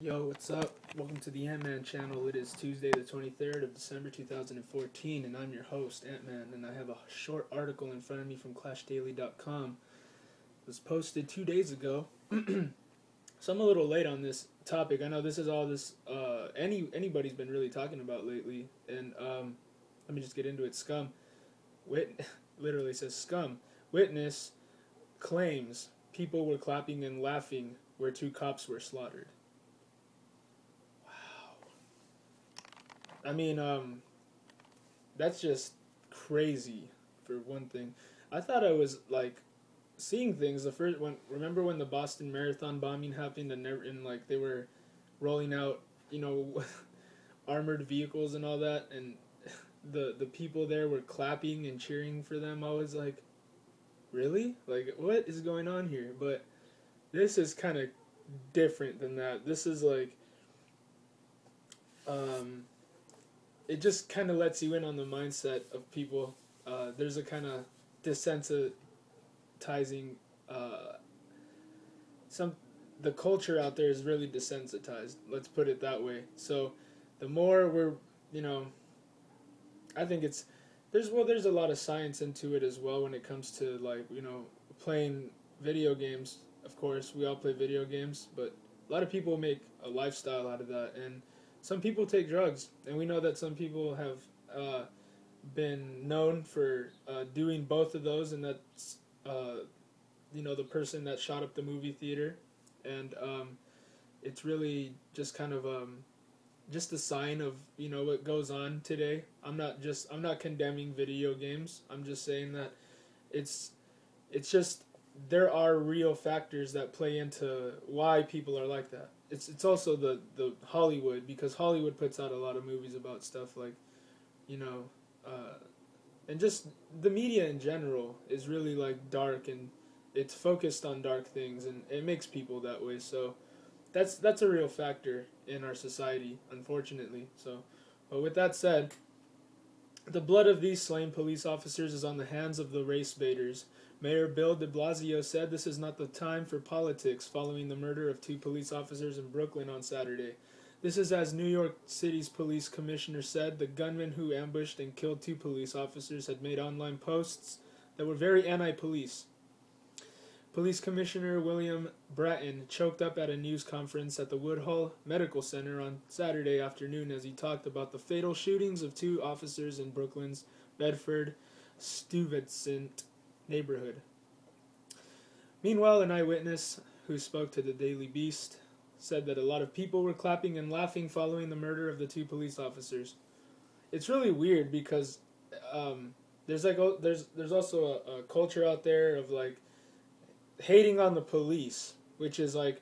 Yo, what's up? Welcome to the Ant-Man channel. It is Tuesday the 23rd of December 2014, and I'm your host, Ant-Man, and I have a short article in front of me from ClashDaily.com. It was posted 2 days ago, so I'm a little late on this topic. I know this is all anybody's been really talking about lately, and let me just get into it. Literally says scum. Witness claims people were clapping and laughing where two cops were slaughtered. I mean, that's just crazy for one thing. I thought I was like seeing things the first when remember when the Boston Marathon bombing happened and like they were rolling out, armored vehicles and all that, and the people there were clapping and cheering for them. I was like, really? Like, what is going on here? But this is kind of different than that. This is like um it just kind of lets you in on the mindset of people. There's a kind of desensitizing uh, some the culture out there is really desensitized. Let's put it that way. So the more we're, you know, I think it's there's a lot of science into it as well when it comes to like playing video games. Of course, we all play video games, but a lot of people make a lifestyle out of that, and some people take drugs, and we know that some people have uh, been known for doing both of those, and that's the person that shot up the movie theater, and it's really just kind of just a sign of what goes on today. I'm not condemning video games. I'm just saying that it's it's just there are real factors that play into why people are like that. It's also the Hollywood, because Hollywood puts out a lot of movies about stuff like you know uh, and just the media in general is really like dark, and it's focused on dark things, and it makes people that way. So that's a real factor in our society, unfortunately. So, but with that said, the blood of these slain police officers is on the hands of the race baiters. Mayor Bill de Blasio said this is not the time for politics following the murder of two police officers in Brooklyn on Saturday. This is as New York City's police commissioner said the gunman who ambushed and killed two police officers had made online posts that were very anti-police. Police Commissioner William Bratton choked up at a news conference at the Woodhull Medical Center on Saturday afternoon as he talked about the fatal shootings of two officers in Brooklyn's Bedford Stuyvesant neighborhood. Meanwhile, an eyewitness who spoke to the Daily Beast said that a lot of people were clapping and laughing following the murder of the two police officers. It's really weird because there's also a culture out there of like hating on the police, which is like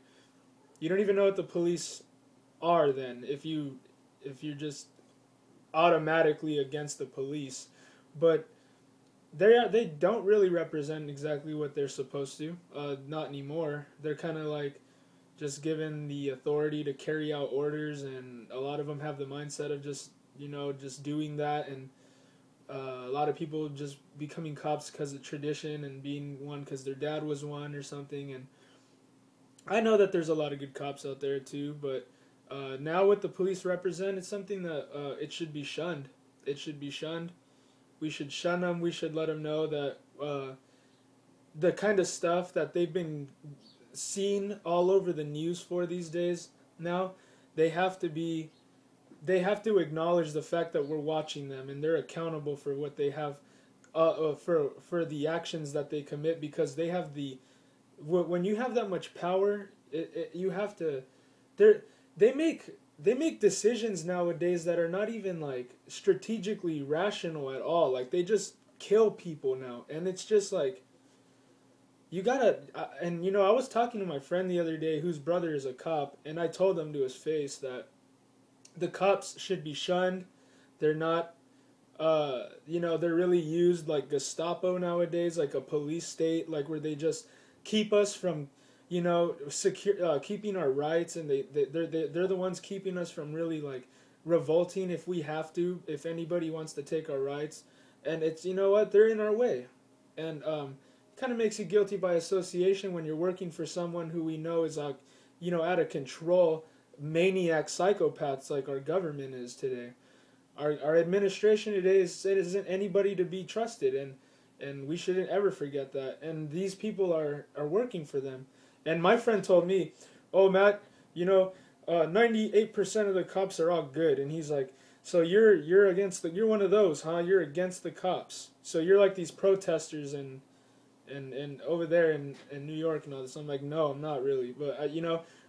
you don't even know what the police are then if you're just automatically against the police. But they don't really represent exactly what they're supposed to. Not anymore. They're kind of like just given the authority to carry out orders, and a lot of them have the mindset of just doing that, and a lot of people just becoming cops because of tradition and being one because their dad was one or something. And I know that there's a lot of good cops out there too, but now what the police represent, it's something that it should be shunned. It should be shunned. We should shun them. We should let them know that the kind of stuff that they've been seen all over the news for these days now, they have to be acknowledge the fact that we're watching them, and they're accountable for what they have for the actions that they commit, because they have the when you have that much power, you have to they they make decisions nowadays that are not even like strategically rational at all. Like they just kill people now, and it's just like you gotta. And I was talking to my friend the other day whose brother is a cop, and I told him to his face that the cops should be shunned. They're not, they're really used like Gestapo nowadays, like a police state, like where they just keep us from, keeping our rights, and they're the ones keeping us from really like revolting if we have to, if anybody wants to take our rights, and it's they're in our way, and kind of makes you guilty by association when you're working for someone who we know is out of control, maniac psychopaths like our government is today. Our administration today isn't anybody to be trusted, and we shouldn't ever forget that. And these people are working for them. And my friend told me, "Oh, Matt, 98% of the cops are all good." And he's like, "So you're one of those, huh? You're against the cops. So you're like these protesters and over there in New York and all this." I'm like, "No, I'm not really, but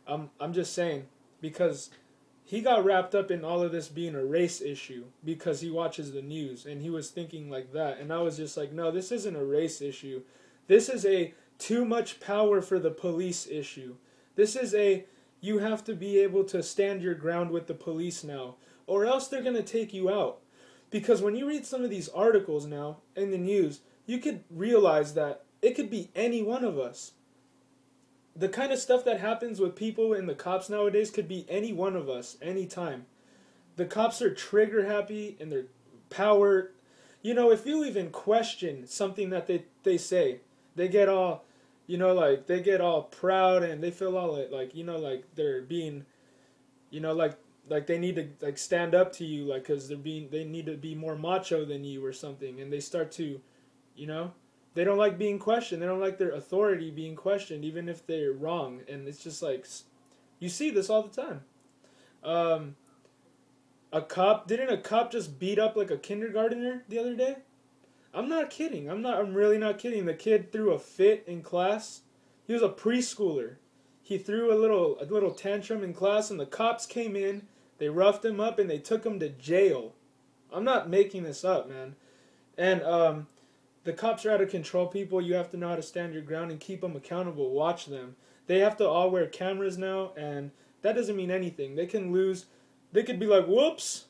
I'm just saying because." He got wrapped up in all of this being a race issue because he watches the news and he was thinking like that. And I was just like, no, this isn't a race issue. This is a too much power for the police issue. This is you have to be able to stand your ground with the police now, or else they're going to take you out. Because when you read some of these articles now in the news, you could realize that it could be any one of us. The kind of stuff that happens with people and the cops nowadays could be any one of us, anytime. The cops are trigger happy and they're power. If you even question something that they say, they get all, they get all proud and they feel all like they're being, like they need to like stand up to you, like, because they need to be more macho than you or something, and they start to, you know, they don't like being questioned. They don't like their authority being questioned, even if they're wrong. And it's just like, you see this all the time. Didn't a cop just beat up like a kindergartner the other day? I'm not kidding. I'm really not kidding. The kid threw a fit in class. He was a preschooler. He threw a little tantrum in class, and the cops came in. They roughed him up and they took him to jail. I'm not making this up, man. And the cops are out of control, people. You have to know how to stand your ground and keep them accountable. Watch them. They have to all wear cameras now, and that doesn't mean anything. They can lose. They could be like, whoops,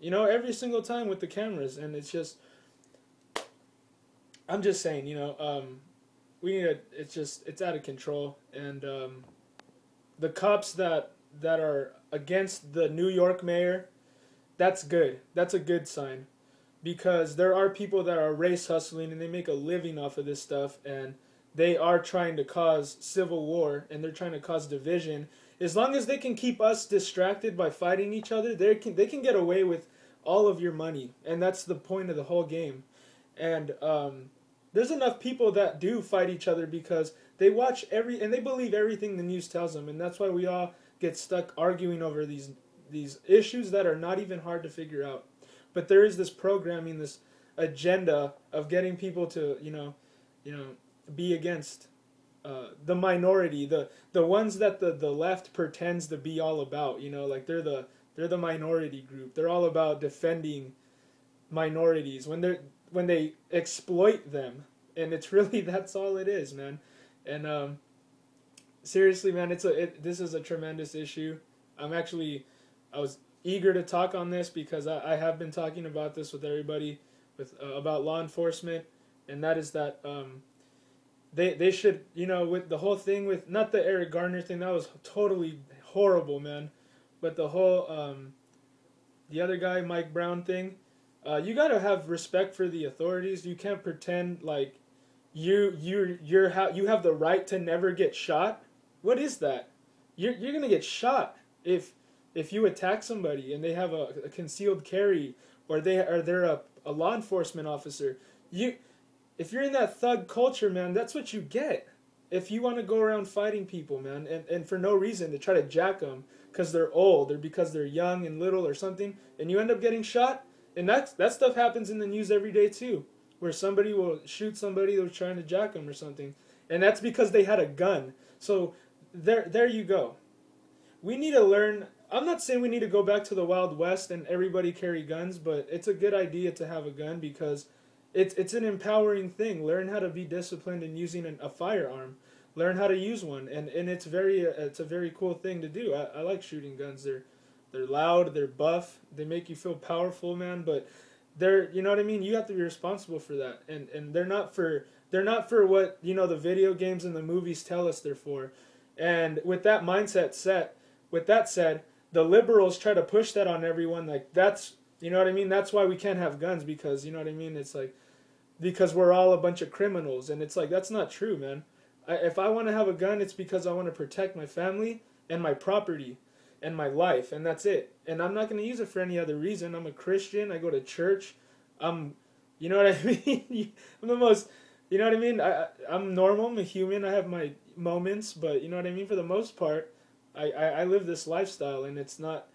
every single time with the cameras. And it's just, I'm just saying, we need to, it's out of control. And the cops that are against the New York mayor, that's good. That's a good sign. Because there are people that are race hustling and they make a living off of this stuff, and they are trying to cause civil war and they're trying to cause division. As long as they can keep us distracted by fighting each other, they can get away with all of your money, and that's the point of the whole game. And there's enough people that do fight each other because they watch and they believe everything the news tells them, and that's why we all get stuck arguing over these issues that are not even hard to figure out. But there is this programming, this agenda of getting people to, be against the minority, the ones that the left pretends to be all about. Like they're the minority group. They're all about defending minorities when they exploit them, and it's really that's all it is, man. And seriously, man, this is a tremendous issue. I was eager to talk on this because I have been talking about this with everybody about law enforcement, and that is that they should, with the whole thing with, not the Eric Garner thing, that was totally horrible, man, but the whole the other guy, Mike Brown thing, you got to have respect for the authorities. You can't pretend like you have the right to never get shot. What is that? You're going to get shot if you attack somebody and they have a concealed carry, or they're a law enforcement officer. If you're in that thug culture, man, that's what you get. If you want to go around fighting people, man, and for no reason to try to jack them because they're old or because they're young and little or something, and you end up getting shot, and that stuff happens in the news every day too, where somebody will shoot somebody that was trying to jack them or something, and that's because they had a gun. So there you go. We need to learn. I'm not saying we need to go back to the Wild West and everybody carry guns, but it's a good idea to have a gun because it's an empowering thing. Learn how to be disciplined in using a firearm. Learn how to use one, and it's a very cool thing to do. I like shooting guns. They're loud, they're buff, they make you feel powerful, man. But you know what I mean. You have to be responsible for that, and they're not for what the video games and the movies tell us they're for. And with that said, the liberals try to push that on everyone. Like that's, you know what I mean? That's why we can't have guns because, you know what I mean? It's like, because we're all a bunch of criminals. And it's like, that's not true, man. If I want to have a gun, it's because I want to protect my family and my property. and my life, and that's it. And I'm not going to use it for any other reason. I'm a Christian. I go to church. I'm, you know what I mean? I'm the most, you know what I mean? I'm normal. I'm a human. I have my moments, but you know what I mean? For the most part, I live this lifestyle, and it's not,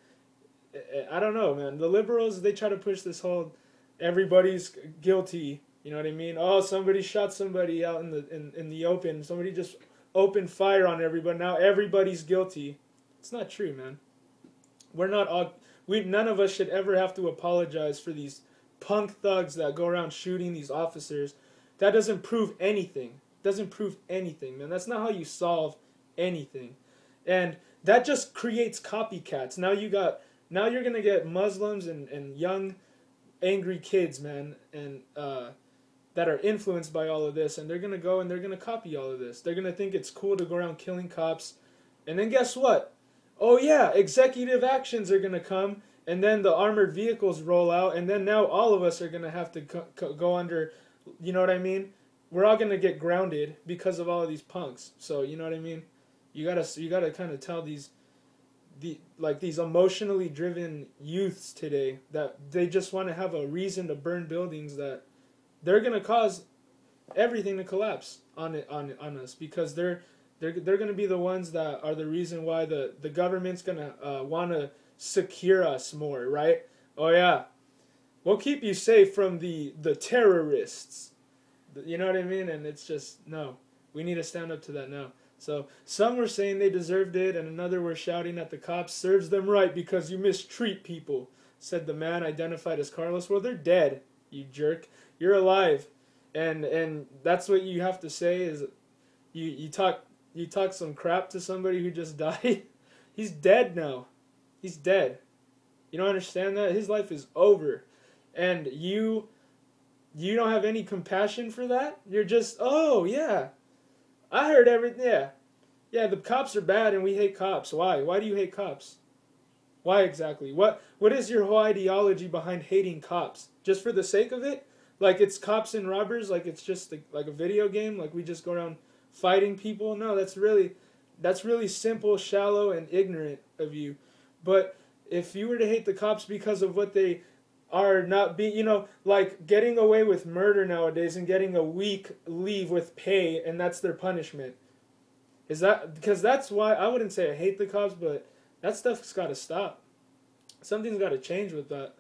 I don't know, man. The liberals, they try to push this whole everybody's guilty. You know what I mean? Oh, somebody shot somebody out in the open. Somebody just opened fire on everybody. Now everybody's guilty. It's not true, man. We're not all. We none of us should ever have to apologize for these punk thugs that go around shooting these officers. That doesn't prove anything. Doesn't prove anything, man. That's not how you solve anything, and that just creates copycats. Now you're gonna get Muslims and young angry kids, man, and that are influenced by all of this, and they're gonna go and they're gonna copy all of this. They're gonna think it's cool to go around killing cops, and then guess what? Oh yeah, executive actions are gonna come, and then the armored vehicles roll out, and then now all of us are gonna have to go under. You know what I mean? We're all gonna get grounded because of all of these punks. So you know what I mean? You gotta kind of tell these emotionally driven youths today that they just want to have a reason to burn buildings, that they're gonna cause everything to collapse on us, because they're gonna be the ones that are the reason why the government's gonna want to secure us more, right? Oh yeah, we'll keep you safe from the terrorists. You know what I mean? And it's just, no, we need to stand up to that now. So some were saying they deserved it, and another were shouting at the cops, "Serves them right because you mistreat people," said the man identified as Carlos. Well, they're dead, you jerk. You're alive, and that's what you have to say is, you talk some crap to somebody who just died. He's dead now. He's dead. You don't understand that? His life is over, and you don't have any compassion for that. You're just, oh yeah, I heard everything. Yeah, the cops are bad and we hate cops. Why? Why do you hate cops? Why exactly? What is your whole ideology behind hating cops? Just for the sake of it? Like it's cops and robbers? Like it's just like a video game? Like we just go around fighting people? No, that's really simple, shallow, and ignorant of you. But if you were to hate the cops because of what they are not like getting away with murder nowadays and getting a week leave with pay, and that's their punishment. Is that because that's why I wouldn't say I hate the cops, but that stuff's got to stop. Something's got to change with that.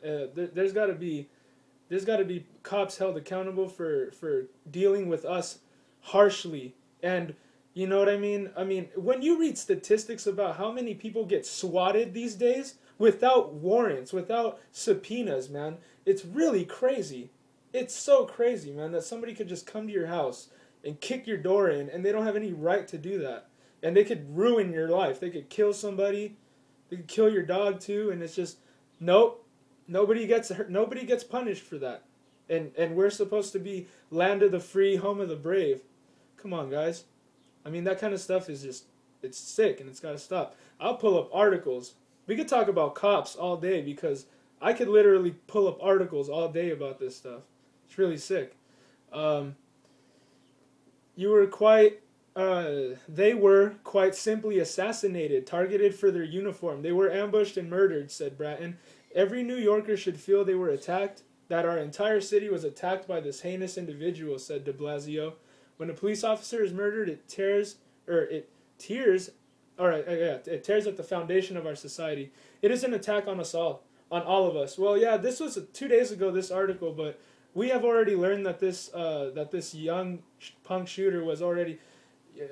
There's got to be cops held accountable for dealing with us harshly. And you know what I mean? I mean, when you read statistics about how many people get swatted these days without warrants, without subpoenas, man, it's really crazy. It's so crazy, man, that somebody could just come to your house and kick your door in, and they don't have any right to do that. And they could ruin your life. They could kill somebody. They could kill your dog too, and it's just, nope. Nobody gets hurt. Nobody gets punished for that. And we're supposed to be land of the free, home of the brave. Come on, guys. I mean, that kind of stuff is just, it's sick, and it's got to stop. I'll pull up articles. We could talk about cops all day, because I could literally pull up articles all day about this stuff. It's really sick. They were quite simply assassinated, targeted for their uniform. They were ambushed and murdered, said Bratton. Every New Yorker should feel they were attacked, that our entire city was attacked by this heinous individual, said de Blasio. When a police officer is murdered, it tears at the foundation of our society. It is an attack on us all, on all of us. Well, yeah, this was 2 days ago, this article, but we have already learned that this young punk shooter was already,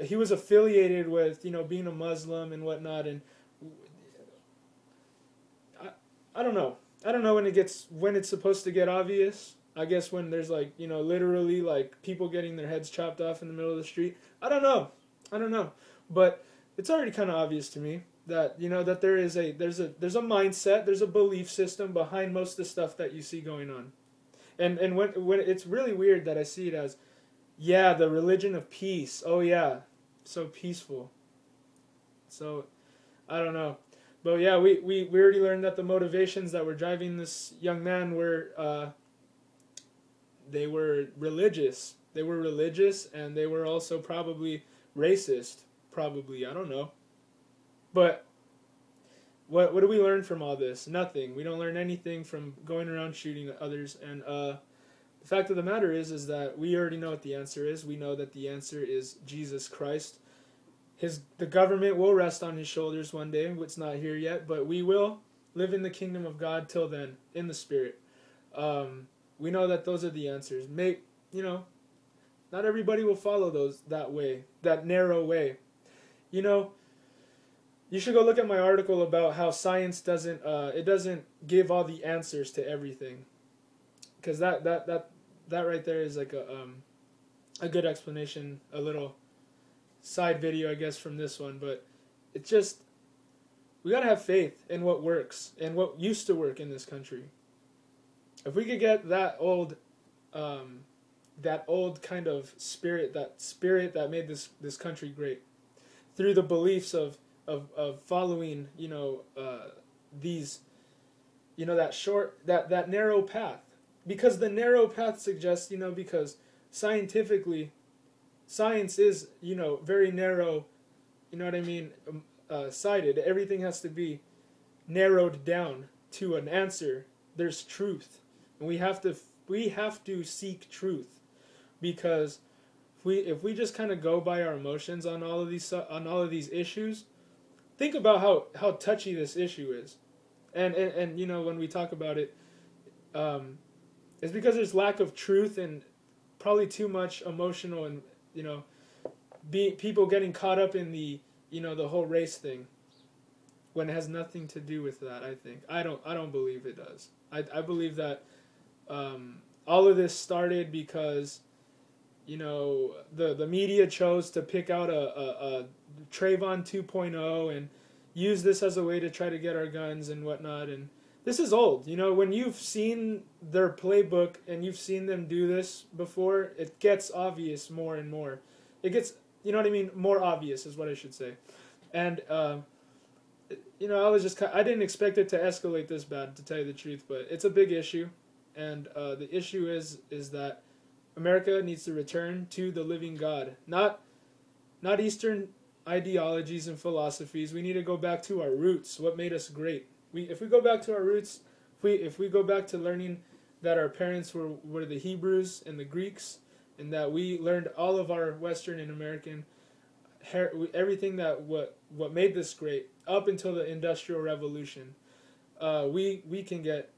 he was affiliated with, being a Muslim and whatnot, and I don't know. I don't know when it's supposed to get obvious. I guess when there's literally people getting their heads chopped off in the middle of the street. I don't know. But it's already kind of obvious to me that that there's a mindset, there's a belief system behind most of the stuff that you see going on. And when it's really weird that I see it as, yeah, the religion of peace. Oh yeah, so peaceful. So I don't know. But yeah, we already learned that the motivations that were driving this young man were they were religious. They were religious, and they were also probably racist. Probably, I don't know. But what do we learn from all this? Nothing. We don't learn anything from going around shooting others. And the fact of the matter is that we already know what the answer is. We know that the answer is Jesus Christ. The government will rest on his shoulders one day. It's not here yet, but we will live in the kingdom of God till then, in the Spirit. We know that those are the answers. Not everybody will follow that way, that narrow way. You should go look at my article about how science doesn't give all the answers to everything, because that right there is like a good explanation, a little side video, I guess, from this one. But it's just, we gotta have faith in what works and what used to work in this country. If we could get that old kind of spirit that made this country great, through the beliefs of following, these, that narrow path, because the narrow path suggests, because scientifically, science is, very narrow, you know what I mean, sided. Everything has to be narrowed down to an answer. There's truth, and we have to seek truth, because if we just kind of go by our emotions on all of these issues, think about how touchy this issue is, and when we talk about it, it's because there's lack of truth and probably too much emotional and people getting caught up in the whole race thing, when it has nothing to do with that. I don't believe it does. I believe that all of this started because the media chose to pick out a Trayvon 2.0 and use this as a way to try to get our guns and whatnot. And this is old. When you've seen their playbook and you've seen them do this before, it gets obvious more and more. It gets, more obvious is what I should say. And I didn't expect it to escalate this bad, to tell you the truth, but it's a big issue. And the issue is that America needs to return to the living God, not Eastern ideologies and philosophies. We need to go back to our roots, what made us great. If we go back to our roots, if we go back to learning that our parents were the Hebrews and the Greeks, and that we learned all of our Western and American everything that what made this great up until the Industrial Revolution, we can get.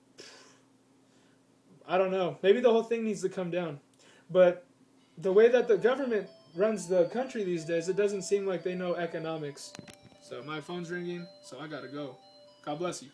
I don't know. Maybe the whole thing needs to come down. But the way that the government runs the country these days, it doesn't seem like they know economics. So my phone's ringing, so I gotta go. God bless you.